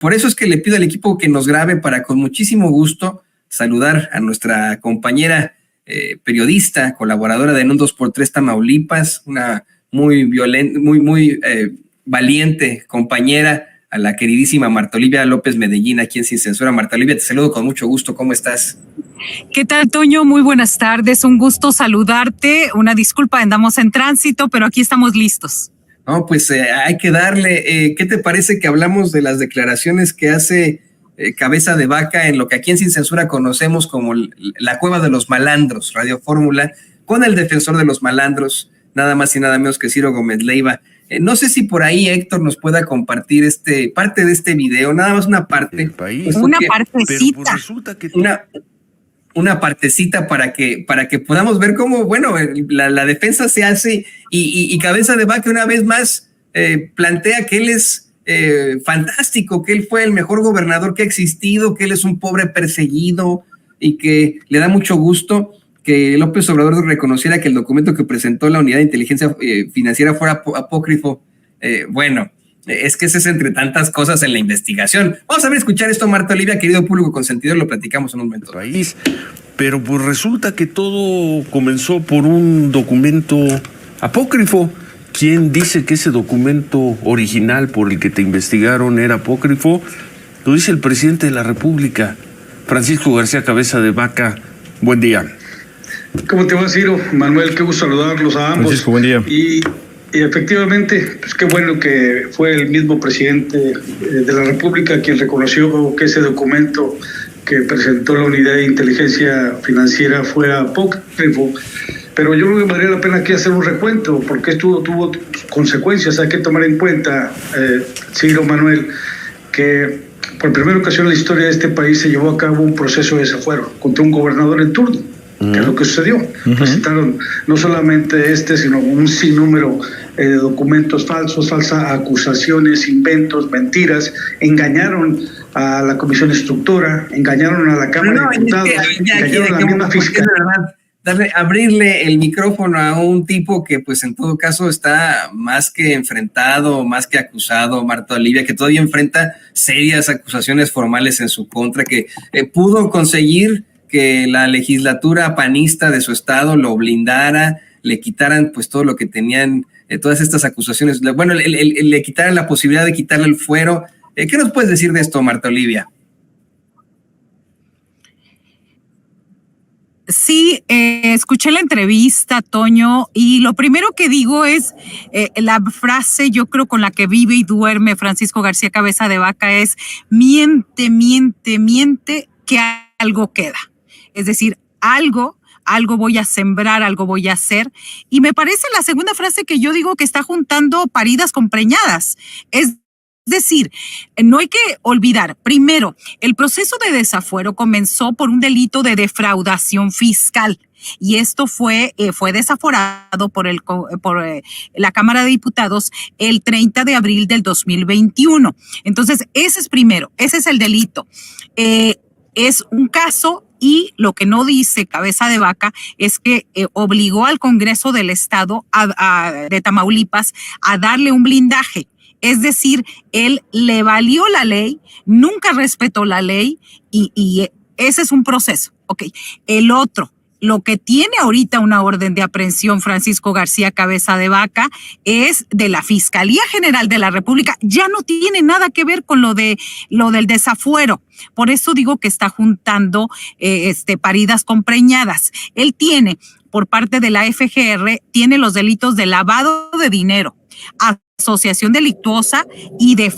Por eso es que le pido al equipo que nos grabe para con muchísimo gusto saludar a nuestra compañera periodista, colaboradora de En un 2x3 Tamaulipas, una muy valiente compañera, a la queridísima Marta Olivia López Medellín, aquí en Sin Censura. Marta Olivia, te saludo con mucho gusto. ¿Cómo estás? ¿Qué tal, Toño? Muy buenas tardes. Un gusto saludarte. Una disculpa, andamos en tránsito, pero aquí estamos listos. No, pues hay que darle. ¿Qué te parece que hablamos de las declaraciones que hace Cabeza de Vaca en lo que aquí en Sin Censura conocemos como la Cueva de los Malandros, Radio Fórmula, con el defensor de los malandros, nada más y nada menos que Ciro Gómez Leiva? No sé si por ahí Héctor nos pueda compartir parte de este video, nada más una parte. Pues una partecita. Pues resulta que una partecita para que podamos ver cómo, bueno, la defensa se hace y Cabeza de Vaca una vez más plantea que él es fantástico, que él fue el mejor gobernador que ha existido, que él es un pobre perseguido y que le da mucho gusto que López Obrador reconociera que el documento que presentó la Unidad de Inteligencia Financiera fuera apócrifo. Bueno, es que ese es entre tantas cosas en la investigación. Vamos a ver, escuchar esto, Marta Olivia, querido público consentidor, lo platicamos en un momento. País, pero pues resulta que todo comenzó por un documento apócrifo. ¿Quién dice que ese documento original por el que te investigaron era apócrifo? Lo dice el presidente de la República, Francisco García Cabeza de Vaca. Buen día. ¿Cómo te va, Ciro? Manuel, qué gusto saludarlos a ambos. Francisco, buen día. Y efectivamente, pues qué bueno que fue el mismo presidente de la República quien reconoció que ese documento que presentó la Unidad de Inteligencia Financiera fue apócrifo. Pero yo creo que valdría la pena aquí hacer un recuento, porque esto tuvo consecuencias. Hay que tomar en cuenta, Ciro, Manuel, que por primera ocasión en la historia de este país se llevó a cabo un proceso de desafuero contra un gobernador en turno. ¿Qué es lo que sucedió? Presentaron no solamente sino un sinnúmero de documentos falsos, falsas acusaciones, inventos, mentiras, engañaron a la comisión instructora, engañaron a la Cámara de Diputados, engañaron a la misma fiscal. Abrirle el micrófono a un tipo que pues en todo caso está más que enfrentado, más que acusado, Marta Olivia, que todavía enfrenta serias acusaciones formales en su contra, que pudo conseguir que la legislatura panista de su estado lo blindara, le quitaran pues todo lo que tenían, todas estas acusaciones, bueno, le quitaran la posibilidad de quitarle el fuero. ¿Qué nos puedes decir de esto, Marta Olivia? Sí, escuché la entrevista, Toño, y lo primero que digo es la frase, yo creo, con la que vive y duerme Francisco García Cabeza de Vaca es: miente, miente, miente, que algo queda. Es decir, algo voy a sembrar, algo voy a hacer. Y me parece la segunda frase que yo digo que está juntando paridas con preñadas. Es decir, no hay que olvidar, primero, el proceso de desafuero comenzó por un delito de defraudación fiscal. Y esto fue desaforado por la Cámara de Diputados el 30 de abril del 2021. Entonces, ese es primero, ese es el delito. Es un caso. Y lo que no dice Cabeza de Vaca es que obligó al Congreso del Estado de Tamaulipas a darle un blindaje. Es decir, él le valió la ley, nunca respetó la ley y ese es un proceso. Ok, el otro, lo que tiene ahorita una orden de aprehensión Francisco García Cabeza de Vaca es de la Fiscalía General de la República. Ya no tiene nada que ver con lo del desafuero. Por eso digo que está juntando paridas con preñadas. Él tiene, por parte de la FGR, tiene los delitos de lavado de dinero, asociación delictuosa y de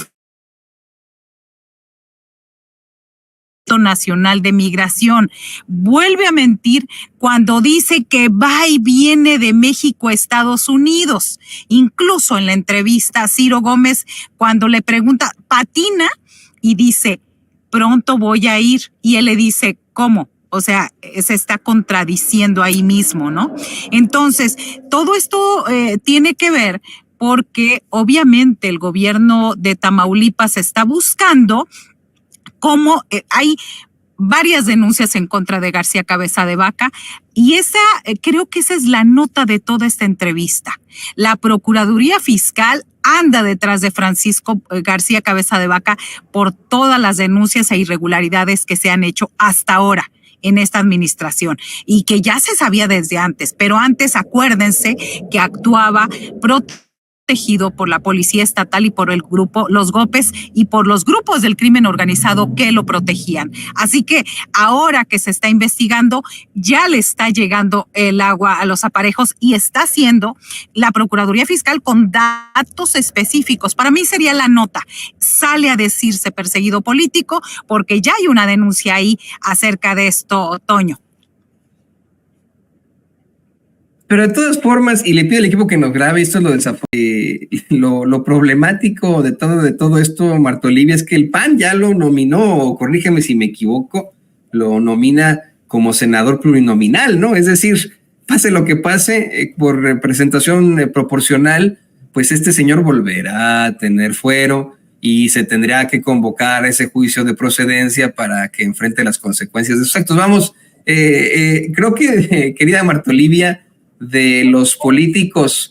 Nacional de Migración. Vuelve a mentir cuando dice que va y viene de México a Estados Unidos. Incluso en la entrevista a Ciro Gómez, cuando le pregunta, patina, y dice, pronto voy a ir. Y él le dice, ¿cómo? O sea, se está contradiciendo ahí mismo, ¿no? Entonces, todo esto tiene que ver porque obviamente el gobierno de Tamaulipas está buscando cómo hay varias denuncias en contra de García Cabeza de Vaca y creo que esa es la nota de toda esta entrevista. La Procuraduría Fiscal anda detrás de Francisco García Cabeza de Vaca por todas las denuncias e irregularidades que se han hecho hasta ahora en esta administración y que ya se sabía desde antes, pero antes acuérdense que actuaba protegido por la policía estatal y por el grupo Los Gópez y por los grupos del crimen organizado que lo protegían. Así que ahora que se está investigando, ya le está llegando el agua a los aparejos y está haciendo la Procuraduría Fiscal con datos específicos. Para mí sería la nota. Sale a decirse perseguido político porque ya hay una denuncia ahí acerca de esto, Toño. Pero de todas formas, y le pido al equipo que nos grabe, esto es lo del lo problemático de todo esto, Marta Olivia, es que el PAN ya lo nominó, o corrígeme si me equivoco, lo nomina como senador plurinominal, ¿no? Es decir, pase lo que pase, por representación proporcional, pues este señor volverá a tener fuero y se tendrá que convocar ese juicio de procedencia para que enfrente las consecuencias de sus actos. Vamos, creo que, querida Marta Olivia, de los políticos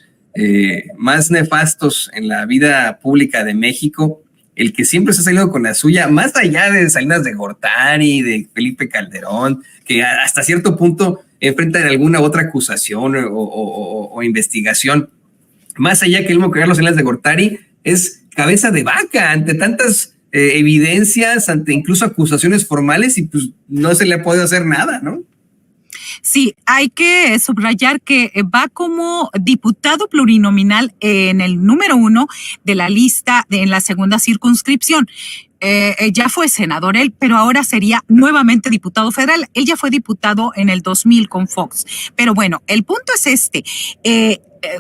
más nefastos en la vida pública de México, el que siempre se ha salido con la suya, más allá de Salinas de Gortari, de Felipe Calderón, que hasta cierto punto enfrentan alguna otra acusación o investigación, más allá que el mismo Carlos Salinas de Gortari, es Cabeza de Vaca ante tantas evidencias, ante incluso acusaciones formales, y pues no se le ha podido hacer nada, ¿no? Sí, hay que subrayar que va como diputado plurinominal en el número 1 de la lista en la segunda circunscripción. Ya fue senador él, pero ahora sería nuevamente diputado federal. Él ya fue diputado en el 2000 con Fox. Pero bueno, el punto es este.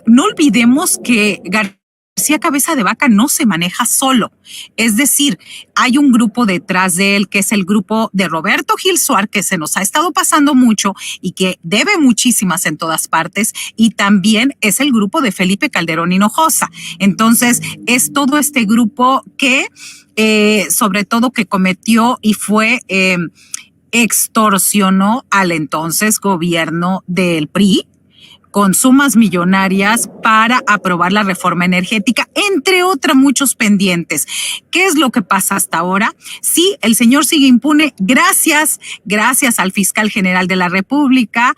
No olvidemos que García Cabeza de Vaca no se maneja solo. Es decir, hay un grupo detrás de él que es el grupo de Roberto Gil Suar, que se nos ha estado pasando mucho y que debe muchísimas en todas partes, y también es el grupo de Felipe Calderón Hinojosa. Entonces, es todo este grupo que, sobre todo, que cometió y fue extorsionó al entonces gobierno del PRI con sumas millonarias para aprobar la reforma energética, entre otros muchos pendientes. ¿Qué es lo que pasa hasta ahora? Sí, el señor sigue impune gracias al fiscal general de la República,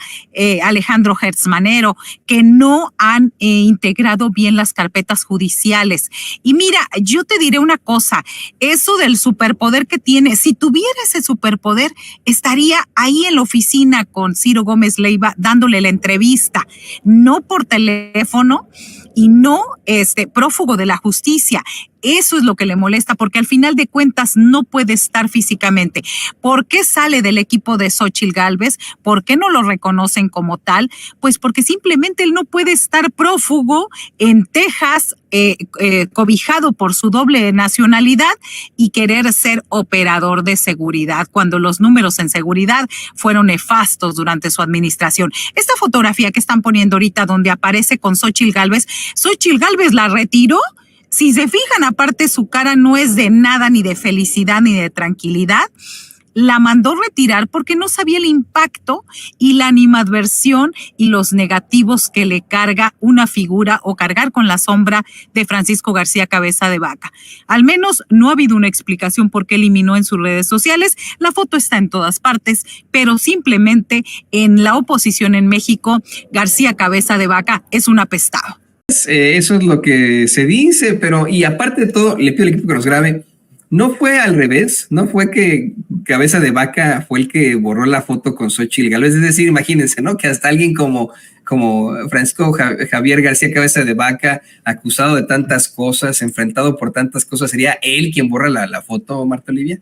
Alejandro Gertz Manero, que no han integrado bien las carpetas judiciales. Y mira, yo te diré una cosa, eso del superpoder que tiene, si tuviera ese superpoder, estaría ahí en la oficina con Ciro Gómez Leiva dándole la entrevista, no por teléfono y no prófugo de la justicia. Eso es lo que le molesta, porque al final de cuentas no puede estar físicamente. ¿Por qué sale del equipo de Xóchitl Gálvez? ¿Por qué no lo reconocen como tal? Pues porque simplemente él no puede estar prófugo en Texas, cobijado por su doble nacionalidad y querer ser operador de seguridad, cuando los números en seguridad fueron nefastos durante su administración. Esta fotografía que están poniendo ahorita donde aparece con Xóchitl Gálvez la retiró. Si se fijan, aparte su cara no es de nada, ni de felicidad, ni de tranquilidad. La mandó retirar porque no sabía el impacto y la animadversión y los negativos que le carga una figura o cargar con la sombra de Francisco García Cabeza de Vaca. Al menos no ha habido una explicación por qué eliminó en sus redes sociales. La foto está en todas partes, pero simplemente en la oposición en México, García Cabeza de Vaca es un apestado. Eso es lo que se dice, pero y aparte de todo, le pido al equipo que nos grabe, no fue al revés, no fue que Cabeza de Vaca fue el que borró la foto con Xóchitl Gálvez, es decir, imagínense, ¿no? Que hasta alguien como Francisco Javier García Cabeza de Vaca, acusado de tantas cosas, enfrentado por tantas cosas, ¿sería él quien borra la foto, Marta Olivia?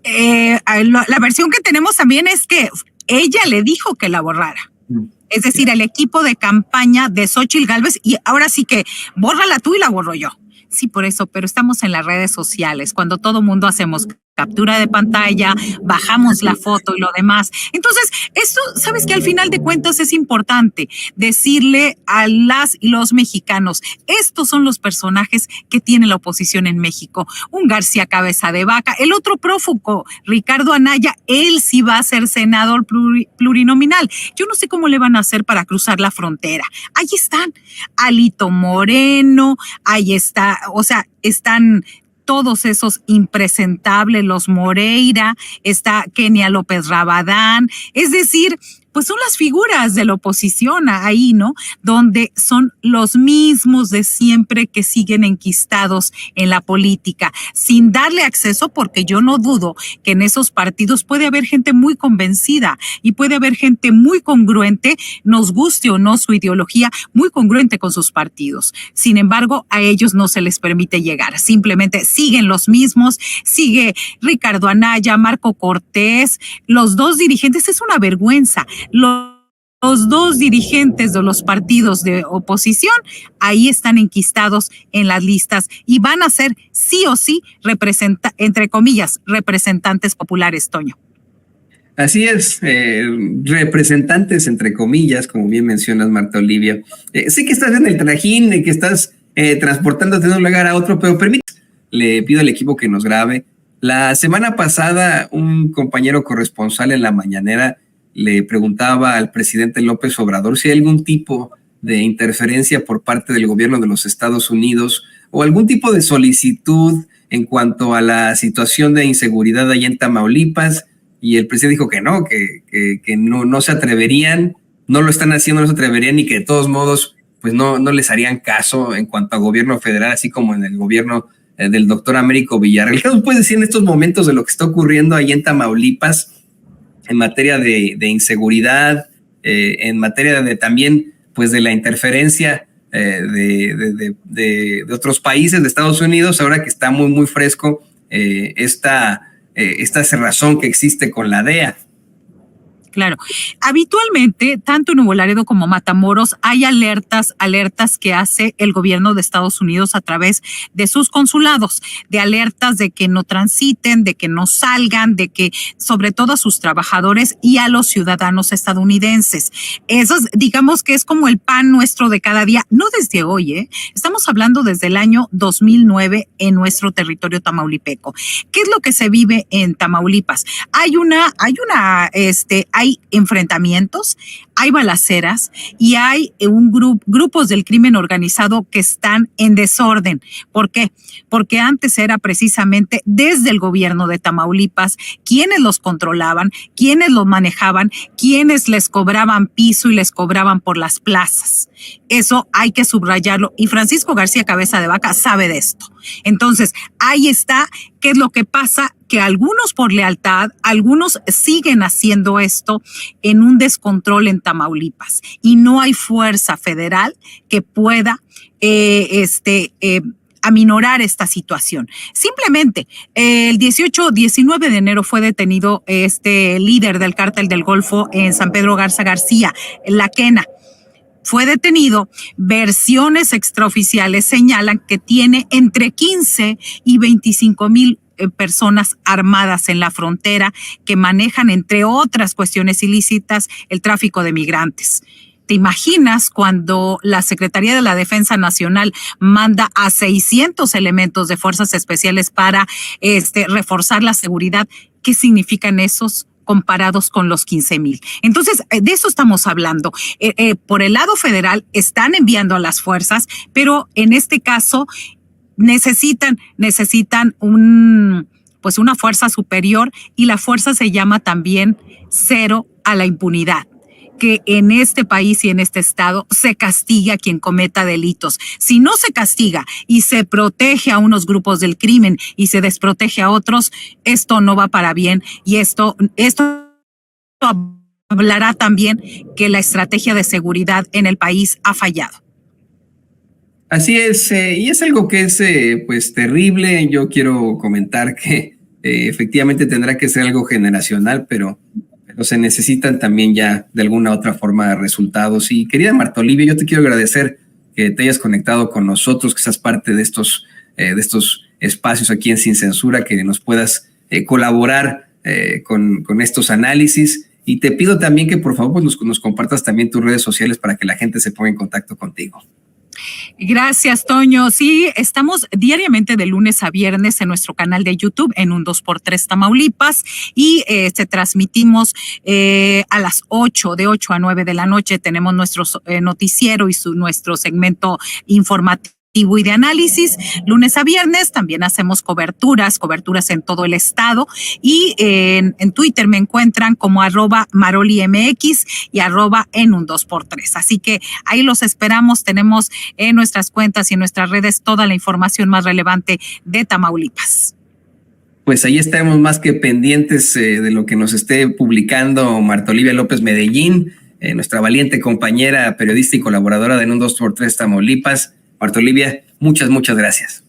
La versión que tenemos también es que ella le dijo que la borrara. Es decir, el equipo de campaña de Xóchitl Gálvez, y ahora sí que bórrala tú y la borro yo. Sí, por eso, pero estamos en las redes sociales, cuando todo mundo hacemos captura de pantalla, bajamos la foto y lo demás. Entonces, esto, sabes que al final de cuentas es importante decirle a las y los mexicanos, estos son los personajes que tiene la oposición en México. Un García Cabeza de Vaca, el otro prófugo, Ricardo Anaya, él sí va a ser senador plurinominal. Yo no sé cómo le van a hacer para cruzar la frontera. Ahí están, Alito Moreno, ahí está, o sea, están todos esos impresentables, los Moreira, está Kenia López Rabadán, es decir, pues son las figuras de la oposición ahí, ¿no? Donde son los mismos de siempre que siguen enquistados en la política, sin darle acceso, porque yo no dudo que en esos partidos puede haber gente muy convencida y puede haber gente muy congruente, nos guste o no su ideología, muy congruente con sus partidos. Sin embargo, a ellos no se les permite llegar, simplemente siguen los mismos, sigue Ricardo Anaya, Marco Cortés, los dos dirigentes, es una vergüenza. Los dos dirigentes de los partidos de oposición ahí están enquistados en las listas y van a ser sí o sí, entre comillas, representantes populares, Toño. Así es, representantes entre comillas, como bien mencionas, Marta Olivia. Sí que estás en el trajín, que estás transportándote de un lugar a otro, pero le pido al equipo que nos grabe. La semana pasada, un compañero corresponsal en La Mañanera le preguntaba al presidente López Obrador si hay algún tipo de interferencia por parte del gobierno de los Estados Unidos o algún tipo de solicitud en cuanto a la situación de inseguridad allá en Tamaulipas, y el presidente dijo que no, que no se atreverían, no lo están haciendo, no se atreverían y que de todos modos pues no les harían caso en cuanto a gobierno federal, así como en el gobierno del doctor Américo Villarreal. ¿Qué nos puedes decir en estos momentos de lo que está ocurriendo allá en Tamaulipas en materia de inseguridad, en materia de también pues de la interferencia de otros países, de Estados Unidos, ahora que está muy, muy fresco esta cerrazón que existe con la DEA? Claro. Habitualmente, tanto en Nuevo Laredo como Matamoros, hay alertas que hace el gobierno de Estados Unidos a través de sus consulados, de alertas de que no transiten, de que no salgan, de que sobre todo a sus trabajadores y a los ciudadanos estadounidenses. Eso digamos que es como el pan nuestro de cada día, no desde hoy, estamos hablando desde el año 2009 en nuestro territorio tamaulipeco. ¿Qué es lo que se vive en Tamaulipas? Hay enfrentamientos, hay balaceras y hay grupos del crimen organizado que están en desorden. ¿Por qué? Porque antes era precisamente desde el gobierno de Tamaulipas quienes los controlaban, quienes los manejaban, quienes les cobraban piso y les cobraban por las plazas. Eso hay que subrayarlo y Francisco García Cabeza de Vaca sabe de esto. Entonces, ahí está. ¿Qué es lo que pasa? Que algunos por lealtad, algunos siguen haciendo esto en un descontrol en Tamaulipas y no hay fuerza federal que pueda aminorar esta situación. Simplemente, el 19 de enero fue detenido este líder del cártel del Golfo en San Pedro Garza García, La Quena. Fue detenido. Versiones extraoficiales señalan que tiene entre 15 y 25,000 personas armadas en la frontera que manejan, entre otras cuestiones ilícitas, el tráfico de migrantes. ¿Te imaginas cuando la Secretaría de la Defensa Nacional manda a 600 elementos de fuerzas especiales para reforzar la seguridad? ¿Qué significan esos comparados con los 15,000? Entonces, de eso estamos hablando. Por el lado federal están enviando a las fuerzas, pero en este caso necesitan una fuerza superior, y la fuerza se llama también cero a la impunidad, que en este país y en este estado se castiga a quien cometa delitos. Si no se castiga y se protege a unos grupos del crimen y se desprotege a otros, esto no va para bien, y esto hablará también que la estrategia de seguridad en el país ha fallado. Así es, y es algo que es pues terrible. Yo quiero comentar que efectivamente tendrá que ser algo generacional, pero se necesitan también ya de alguna otra forma resultados. Y querida Marta Olivia, yo te quiero agradecer que te hayas conectado con nosotros, que seas parte de estos espacios aquí en Sin Censura, que nos puedas colaborar con estos análisis. Y te pido también que por favor pues nos compartas también tus redes sociales para que la gente se ponga en contacto contigo. Gracias, Toño. Sí, estamos diariamente de lunes a viernes en nuestro canal de YouTube en un 2x3 Tamaulipas y se transmitimos a las 8, de 8 a 9 de la noche. Tenemos nuestro noticiero y nuestro segmento informativo y de análisis, lunes a viernes. También hacemos coberturas en todo el estado y en Twitter me encuentran como @marolimx y en un 2x3. Así que ahí los esperamos. Tenemos en nuestras cuentas y en nuestras redes toda la información más relevante de Tamaulipas. Pues ahí estamos más que pendientes de lo que nos esté publicando Marta Olivia López Medellín, nuestra valiente compañera, periodista y colaboradora de En un 2x3 Tamaulipas. Marta Olivia, muchas gracias.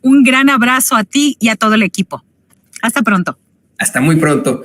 Un gran abrazo a ti y a todo el equipo. Hasta pronto. Hasta muy pronto.